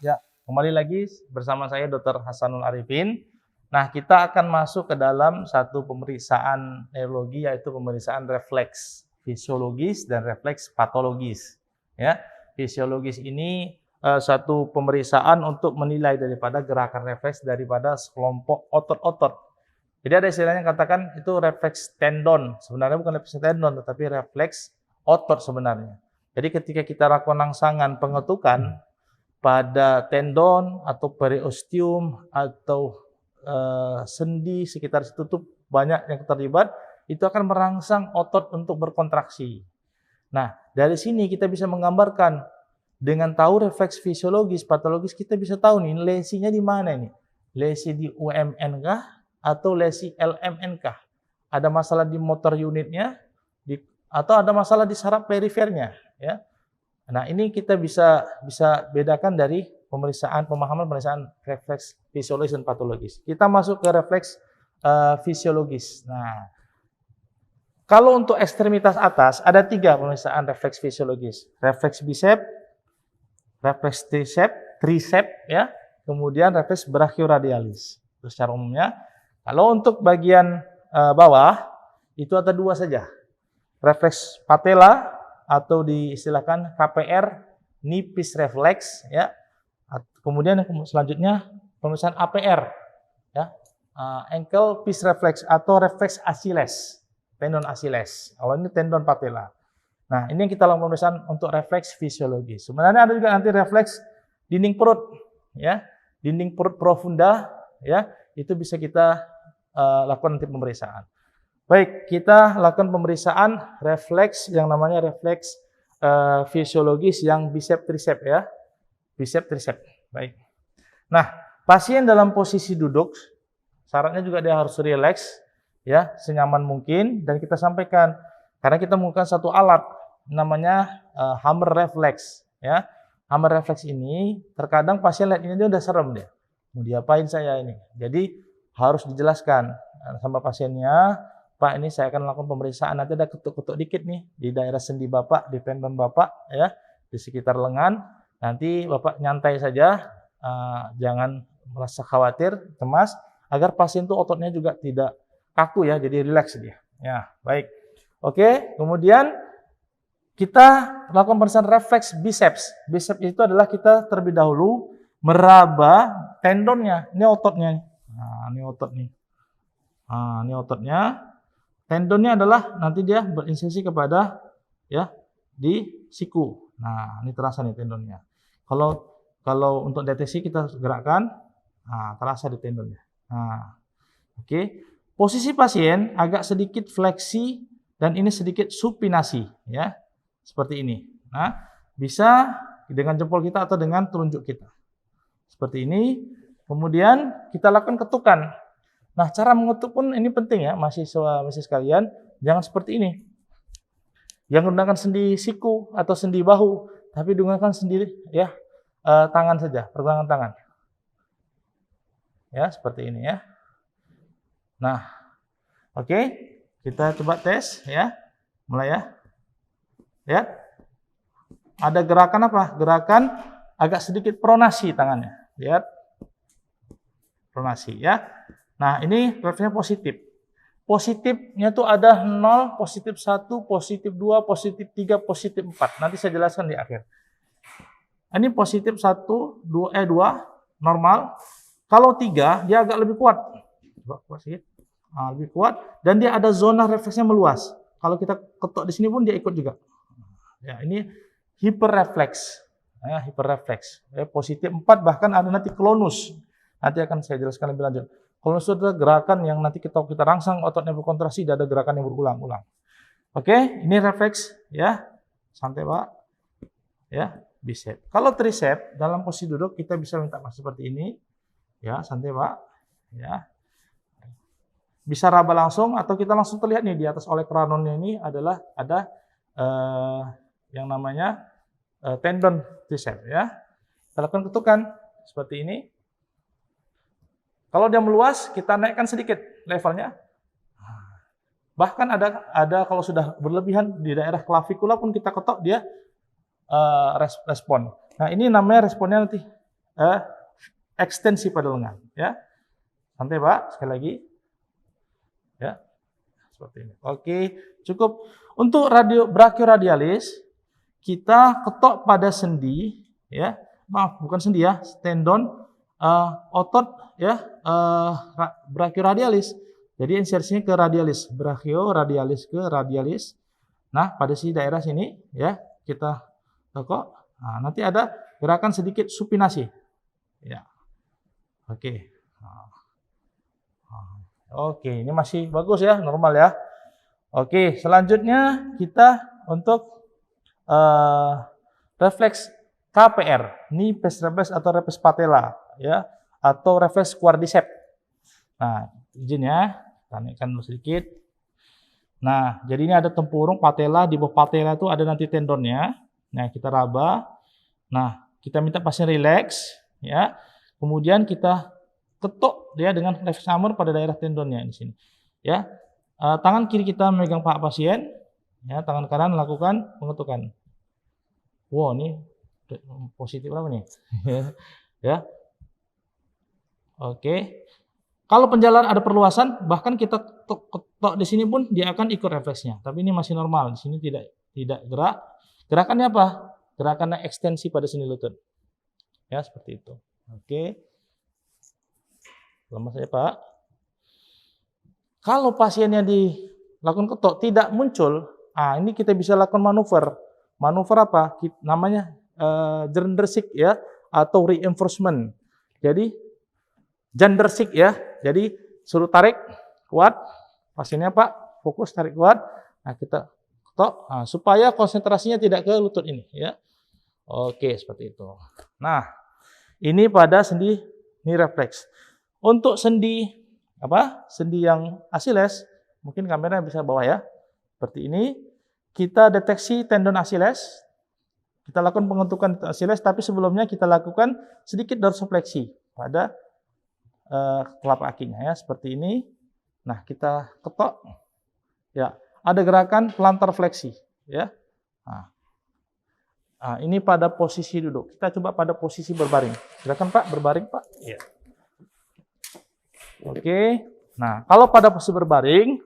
Ya, kembali lagi bersama saya Dr. Hasanul Arifin. Nah, kita akan masuk ke dalam satu pemeriksaan neurologi, yaitu pemeriksaan refleks fisiologis dan refleks patologis. Ya, fisiologis ini satu pemeriksaan untuk menilai daripada gerakan refleks daripada sekelompok otot-otot. Jadi ada istilahnya katakan itu refleks tendon. Sebenarnya bukan refleks tendon, tetapi refleks otot sebenarnya. Jadi ketika kita lakukan rangsangan pengetukan pada tendon atau periosteum atau sendi sekitar situ tuh banyak yang terlibat, itu akan merangsang otot untuk berkontraksi. Nah, dari sini kita bisa menggambarkan dengan tahu refleks fisiologis, patologis, kita bisa tahu nih lesinya di mana ini. Lesi di UMN kah atau lesi LMN kah? Ada masalah di motor unitnya atau ada masalah di saraf perifernya, ya. Nah, ini kita bisa bedakan dari pemahaman pemeriksaan refleks fisiologis dan patologis. Kita masuk ke refleks fisiologis. Nah, kalau untuk ekstremitas atas ada 3 pemeriksaan refleks fisiologis. Refleks bicep, refleks tricep, ya. Kemudian refleks brachioradialis. Itu secara umumnya. Kalau untuk bagian bawah itu ada 2 saja. Refleks patella atau diistilahkan KPR, nipis refleks, ya. Kemudian selanjutnya pemeriksaan APR, ya, ankle piece reflex atau refleks Achilles, tendon Achilles. Kalau ini tendon patella. Nah, ini yang kita lakukan pemeriksaan untuk refleks fisiologis. Sebenarnya ada juga nanti refleks dinding perut, ya, dinding perut profunda, ya, itu bisa kita lakukan nanti pemeriksaan. Baik, kita lakukan pemeriksaan refleks yang namanya refleks fisiologis yang bicep tricep, ya. Bicep tricep. Baik. Nah, pasien dalam posisi duduk, syaratnya juga dia harus rileks, ya, senyaman mungkin, dan kita sampaikan karena kita menggunakan satu alat namanya hammer reflex, ya. Hammer reflex ini terkadang pasien lihat ini dia udah serem dia. Mau diapain saya ini? Jadi harus dijelaskan sama pasiennya, Pak, ini saya akan lakukan pemeriksaan, nanti ada ketuk-ketuk dikit nih di daerah sendi Bapak, di tendon Bapak, ya, di sekitar lengan. Nanti Bapak nyantai saja, jangan merasa khawatir, cemas, agar pasien itu ototnya juga tidak kaku, ya, jadi rileks dia. Ya, baik. Oke, kemudian kita lakukan pemeriksaan refleks biceps. Biceps itu adalah kita terlebih dahulu meraba tendonnya. Ini ototnya. Nah, ini otot nih. Nah, ini ototnya. Tendonnya adalah nanti dia berinsersi kepada, ya, di siku. Nah, ini terasa nih tendonnya. Kalau untuk deteksi kita gerakkan, nah, terasa di tendonnya. Nah, oke. Posisi pasien agak sedikit fleksi dan ini sedikit supinasi, ya. Seperti ini. Nah, bisa dengan jempol kita atau dengan telunjuk kita. Seperti ini. Kemudian kita lakukan ketukan. Nah, cara mengetuk pun ini penting, ya, mahasiswa sekalian. Jangan seperti ini. Jangan gunakan sendi siku atau sendi bahu, tapi gunakan sendi, ya, tangan saja, pergelangan tangan. Ya, seperti ini, ya. Nah, oke. Kita coba tes, ya. Mulai, ya. Lihat. Ada gerakan apa? Gerakan agak sedikit pronasi tangannya. Lihat. Pronasi, ya. Nah, ini refleksnya positif. Positifnya tuh ada 0, positif 1, positif 2, positif 3, positif 4. Nanti saya jelaskan di akhir. Ini positif 1, 2, normal. Kalau 3, dia agak lebih kuat. Coba kuat sedikit. Nah, lebih kuat. Dan dia ada zona refleksnya meluas. Kalau kita ketok di sini pun dia ikut juga. Ya, ini hiperrefleks. Ya, hiperrefleks. Ya, positif 4, bahkan ada nanti klonus. Nanti akan saya jelaskan lebih lanjut. Kalau sudah gerakan yang nanti kita rangsang ototnya berkontraksi, ada gerakan yang berulang-ulang. Oke, ini refleks, ya. Santai, Pak. Ya, bicep. Kalau tricep dalam posisi duduk kita bisa minta seperti ini. Ya, santai, Pak. Ya. Bisa raba langsung atau kita langsung terlihat nih di atas olecranonnya ini adalah ada yang namanya tendon tricep, ya. Kita lakukan ketukan seperti ini. Kalau dia meluas, kita naikkan sedikit levelnya. Bahkan ada kalau sudah berlebihan di daerah klavikula pun kita ketok, dia respon. Nah, ini namanya responnya nanti ekstensi pada lengan, ya. Santai Pak, sekali lagi. Ya. Seperti ini. Oke, cukup. Untuk brachioradialis kita ketok pada sendi, ya. Maaf, bukan sendi ya, tendon otot ya, brachioradialis. Jadi insersinya ke radialis, brachioradialis ke radialis. Nah, pada daerah sini ya, kita tekuk. Nah, nanti ada gerakan sedikit supinasi. Ya. Oke. Oke, ini masih bagus ya, normal ya. Oke, selanjutnya kita untuk refleks KPR, knee pace reflex atau refleks patella, ya, atau refleks quadriceps. Nah, izin ya, tanikkan dulu sedikit. Nah, jadi ini ada tempurung patella, di bawah patella itu ada nanti tendonnya. Nah, kita raba. Nah, kita minta pasien rileks, ya. Kemudian kita ketuk dia dengan refleks hammer pada daerah tendonnya di sini, ya. Tangan kiri kita memegang paha pasien, ya, tangan kanan lakukan pengetukan. Wow, ini positif berapa nih? Ya. Oke. Kalau penjalan ada perluasan, bahkan kita ketok di sini pun dia akan ikut refleksnya. Tapi ini masih normal, di sini tidak gerak. Gerakannya apa? Gerakannya ekstensi pada sendi lutut. Ya, seperti itu. Oke. Lemas saja, Pak. Kalau pasiennya dilakukan ketok tidak muncul, ini kita bisa lakukan manuver. Manuver apa? Namanya Jandersik ya, atau reinforcement. Jadi Jandersik ya. Jadi suruh tarik kuat, pasiennya Pak, fokus tarik kuat. Nah, kita ketok supaya konsentrasinya tidak ke lutut ini ya. Oke, seperti itu. Nah, ini pada sendi knee reflex. Untuk sendi sendi yang Achilles, mungkin kamera bisa bawah ya. Seperti ini, kita deteksi tendon Achilles. Kita lakukan pengetukan Achilles, tapi sebelumnya kita lakukan sedikit dorsifleksi pada telapak kakinya ya, seperti ini. Nah, kita ketok. Ya, ada gerakan plantar fleksi ya. Nah, ini pada posisi duduk. Kita coba pada posisi berbaring. Silakan Pak, berbaring Pak. Iya. Oke, nah kalau pada posisi berbaring,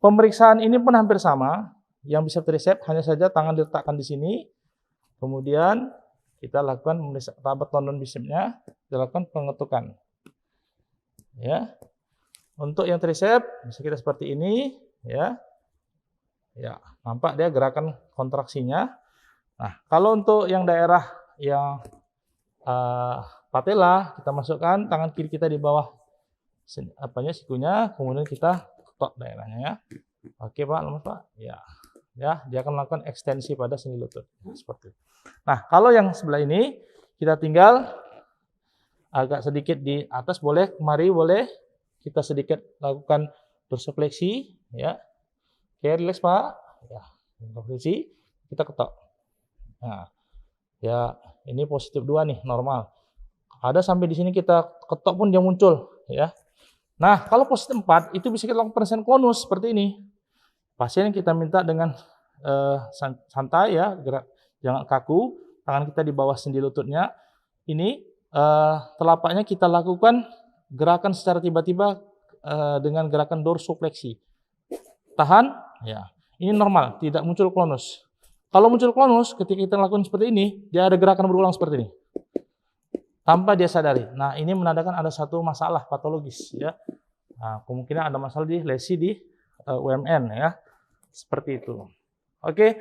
pemeriksaan ini pun hampir sama. Yang bisa triceps hanya saja tangan diletakkan di sini, kemudian kita lakukan rabat tendon bicepsnya, dilakukan pengetukan. Ya, untuk yang triceps bisa kita seperti ini, ya, ya nampak dia gerakan kontraksinya. Nah, kalau untuk yang daerah yang patella, kita masukkan tangan kiri kita di bawah sikunya, kemudian kita ketok daerahnya ya. Oke Pak, lemas Pak. Ya, ya, dia akan melakukan ekstensi pada sendi lutut seperti itu. Nah, kalau yang sebelah ini kita tinggal agak sedikit di atas boleh, kemari boleh, kita sedikit lakukan dorsifleksi ya. Oke, relax Pak. Ya, dorsifleksi, kita ketok. Nah, ya ini positif 2 nih, normal. Ada sampai di sini kita ketok pun dia muncul ya. Nah, kalau positif 4 itu bisa kita lakukan persen konus seperti ini. Pasien kita minta dengan santai ya, gerak, jangan kaku, tangan kita di bawah sendi lututnya. Ini telapaknya kita lakukan gerakan secara tiba-tiba dengan gerakan dorsofleksi. Tahan, ya. Ini normal, tidak muncul klonus. Kalau muncul klonus, ketika kita lakukan seperti ini, dia ada gerakan berulang seperti ini. Tanpa dia sadari. Nah, ini menandakan ada satu masalah patologis ya. Nah, kemungkinan ada masalah di lesi di UMN ya. Seperti itu. Oke,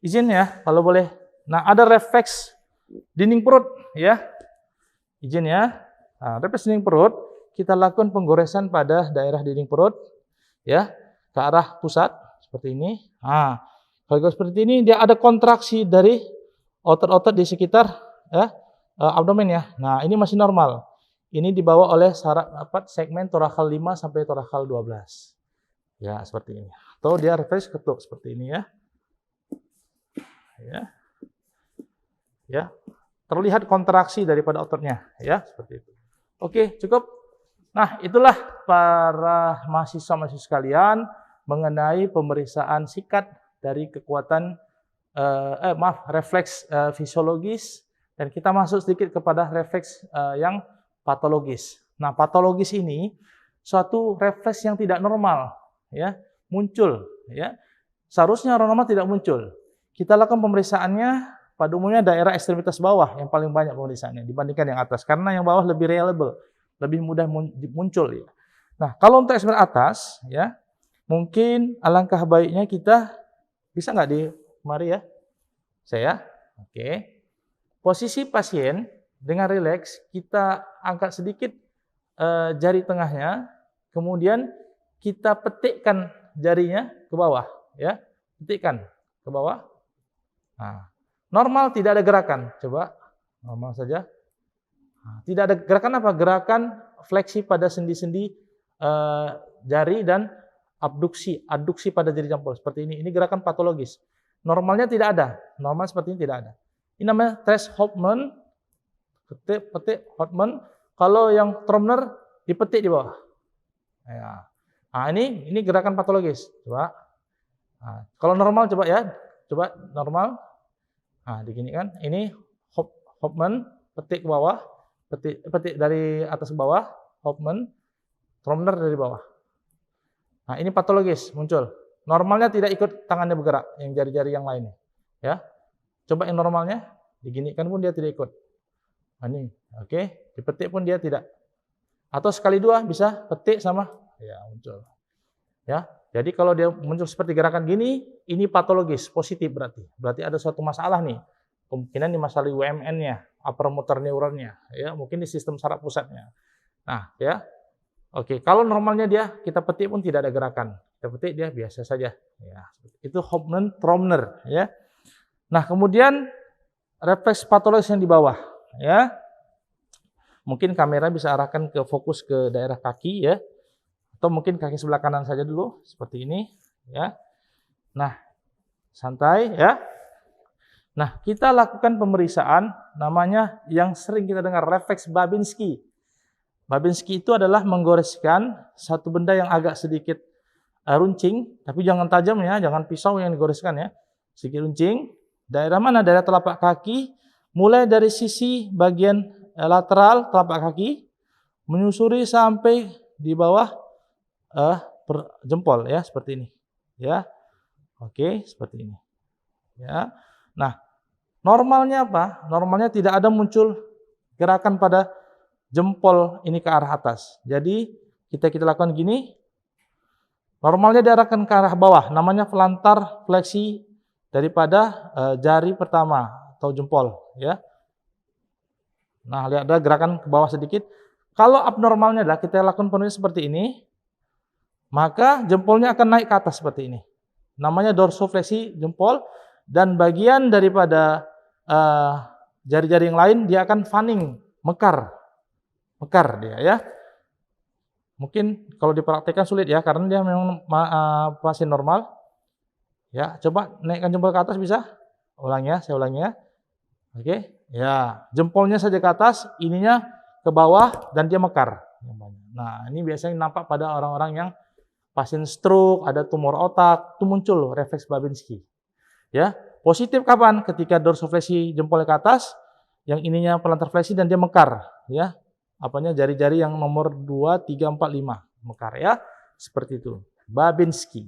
izin ya kalau boleh. Nah, ada refleks dinding perut ya. Izin ya. Nah, refleks dinding perut, kita lakukan penggoresan pada daerah dinding perut ya, ke arah pusat seperti ini. Nah, kalau seperti ini dia ada kontraksi dari otot-otot di sekitar ya, abdomen ya. Nah, ini masih normal. Ini dibawa oleh segmen torakal 5 sampai torakal 12. Ya, seperti ini. Atau dia refleks ketuk seperti ini ya. Ya. Ya. Terlihat kontraksi daripada ototnya ya, seperti itu. Oke, cukup. Nah, itulah para mahasiswa-mahasiswa sekalian mengenai pemeriksaan sikat dari kekuatan refleks fisiologis Dan kita masuk sedikit kepada refleks yang patologis. Nah, patologis ini suatu refleks yang tidak normal, ya, muncul, ya. Seharusnya normal tidak muncul. Kita lakukan pemeriksaannya pada umumnya daerah ekstremitas bawah yang paling banyak pemeriksaannya dibandingkan yang atas, karena yang bawah lebih reliable, lebih mudah muncul, ya. Nah, kalau untuk ekstremitas atas, ya, mungkin alangkah baiknya kita bisa nggak di mari ya, saya, oke. Posisi pasien dengan rileks, kita angkat sedikit jari tengahnya, kemudian kita petikkan jarinya ke bawah, ya, petikkan ke bawah. Nah, normal tidak ada gerakan, coba normal saja. Nah, tidak ada gerakan apa? Gerakan fleksi pada sendi-sendi jari dan aduksi pada jari jempol seperti ini. Ini gerakan patologis. Normalnya tidak ada, normal seperti ini tidak ada. Ini namanya Tres-Hofmann, petik Hofmann. Kalau yang Tromner dipetik di bawah. Ya. Nah, ini gerakan patologis. Coba. Nah, kalau normal coba ya, coba normal. Nah, digini kan. Ini Hofmann, petik ke bawah, petik dari atas ke bawah, Hofmann, Tromner dari bawah. Nah, ini patologis muncul. Normalnya tidak ikut tangannya bergerak, yang jari-jari yang lainnya. Ya. Coba yang normalnya, diginikan pun dia tidak ikut. Nah, ini, oke, dipetik pun dia tidak. Atau sekali dua bisa petik sama, ya muncul. Ya, jadi kalau dia muncul seperti gerakan gini, ini patologis, positif berarti. Berarti ada suatu masalah nih. Kemungkinan di masalah UMN-nya, upper motor neuronnya, ya, mungkin di sistem saraf pusatnya. Nah, ya, oke. Kalau normalnya dia kita petik pun tidak ada gerakan, kita petik dia biasa saja. Ya, itu Hofmann-Tromner, ya. Nah, kemudian refleks patologis yang di bawah, ya. Mungkin kamera bisa arahkan ke fokus ke daerah kaki, ya. Atau mungkin kaki sebelah kanan saja dulu, seperti ini, ya. Nah, santai, ya. Nah, kita lakukan pemeriksaan namanya yang sering kita dengar refleks Babinski. Babinski itu adalah menggoreskan satu benda yang agak sedikit runcing, tapi jangan tajam ya, jangan pisau yang digoreskan ya. Sedikit runcing. Daerah mana? Daerah telapak kaki, mulai dari sisi bagian lateral telapak kaki, menyusuri sampai di bawah jempol ya, seperti ini. Ya, oke, seperti ini. Ya, nah, normalnya apa? Normalnya tidak ada muncul gerakan pada jempol ini ke arah atas. Jadi kita lakukan gini. Normalnya diarahkan ke arah bawah, namanya plantar fleksi daripada jari pertama atau jempol, ya. Nah, lihat ada gerakan ke bawah sedikit. Kalau abnormalnya adalah kita lakukan penulis seperti ini, maka jempolnya akan naik ke atas seperti ini. Namanya dorsofleksi jempol, dan bagian daripada jari-jari yang lain dia akan fanning, mekar dia ya. Mungkin kalau dipraktekkan sulit ya, karena dia memang pasien normal. Ya, coba naikkan jempol ke atas bisa? Ulangi ya, saya ulangi ya. Oke, ya, jempolnya saja ke atas, ininya ke bawah dan dia mekar. Nah, ini biasanya nampak pada orang-orang yang pasien stroke, ada tumor otak, itu muncul refleks Babinski. Ya, positif kapan? Ketika dorsofleksi jempolnya ke atas, yang ininya plantar fleksi dan dia mekar, ya. Apanya jari-jari yang nomor 2, 3, 4, 5 mekar ya. Seperti itu. Babinski.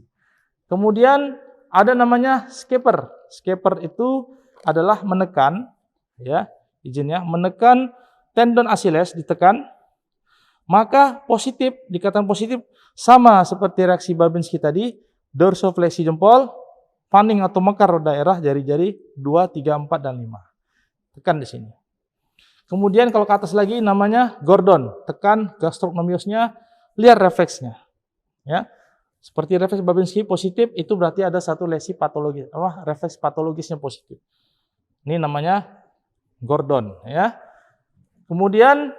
Kemudian ada namanya scaper. Scaper itu adalah menekan, ya, izinnya, menekan tendon Achilles, ditekan, maka positif, dikatakan positif, sama seperti reaksi Babinski tadi, dorsofleksi jempol, fanning atau mekar daerah jari-jari 2, 3, 4, dan 5. Tekan di sini. Kemudian kalau ke atas lagi namanya Gordon, tekan gastrocnemiusnya, lihat refleksnya. Ya. Seperti refleks Babinski positif, itu berarti ada satu lesi patologis, refleks patologisnya positif. Ini namanya Gordon, ya. Kemudian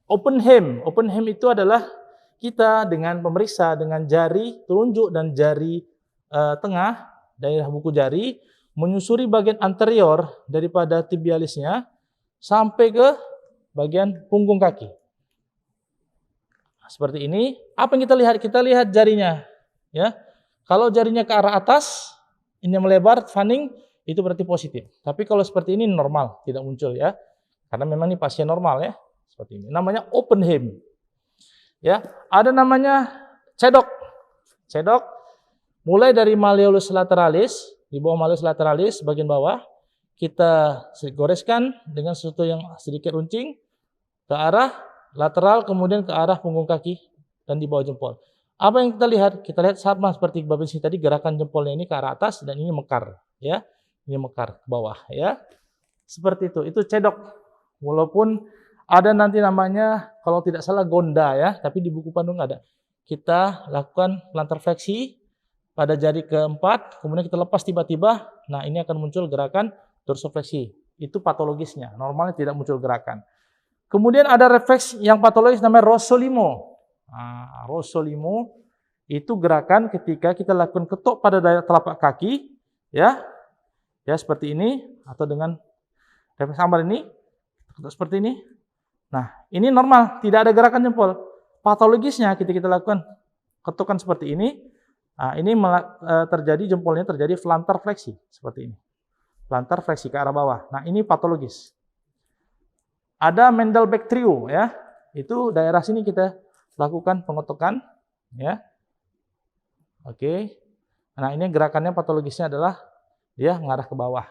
Oppenheim. Oppenheim itu adalah kita dengan pemeriksa dengan jari telunjuk dan jari tengah, daerah buku jari, menyusuri bagian anterior daripada tibialisnya sampai ke bagian punggung kaki. Seperti ini. Apa yang kita lihat? Kita lihat jarinya, ya. Kalau jarinya ke arah atas, ini melebar, fanning, itu berarti positif. Tapi kalau seperti ini normal, tidak muncul ya. Karena memang ini pasien normal ya. Seperti ini. Namanya open hem. Ya, ada namanya cedok. Cedok mulai dari malleolus lateralis, di bawah malleolus lateralis bagian bawah kita goreskan dengan sesuatu yang sedikit runcing ke arah lateral, kemudian ke arah punggung kaki dan di bawah jempol. Apa yang kita lihat? Kita lihat sama seperti Babinski tadi, gerakan jempolnya ini ke arah atas dan ini mekar, ya. Ini mekar ke bawah, ya. Seperti itu. Itu cedok. Walaupun ada nanti namanya kalau tidak salah gonda ya, tapi di buku pandu nggak ada. Kita lakukan plantar fleksi pada jari keempat, kemudian kita lepas tiba-tiba. Nah, ini akan muncul gerakan dorsofleksi. Itu patologisnya. Normalnya tidak muncul gerakan. Kemudian ada refleks yang patologis namanya Rossolimo. Nah, Rossolimo itu gerakan ketika kita lakukan ketuk pada daerah telapak kaki, ya seperti ini, atau dengan refleks sambar ini, ketuk seperti ini. Nah, ini normal, tidak ada gerakan jempol. Patologisnya ketika kita lakukan ketukan seperti ini, nah ini terjadi jempolnya terjadi plantar fleksi seperti ini, plantar fleksi ke arah bawah. Nah, ini patologis. Ada Mendelbeck trio ya, itu daerah sini kita lakukan pengetukan ya. Oke. Nah, ini gerakannya patologisnya adalah dia mengarah ke bawah.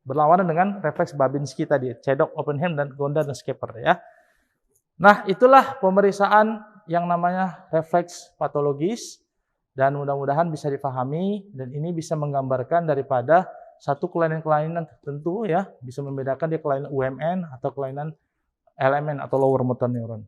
Berlawanan dengan refleks Babinski tadi, cedok, open hem dan gonda dan scaper ya. Nah, itulah pemeriksaan yang namanya refleks patologis dan mudah-mudahan bisa dipahami dan ini bisa menggambarkan daripada satu kelainan-kelainan tertentu ya, bisa membedakan dia kelainan UMN atau kelainan LMN atau lower motor neuron.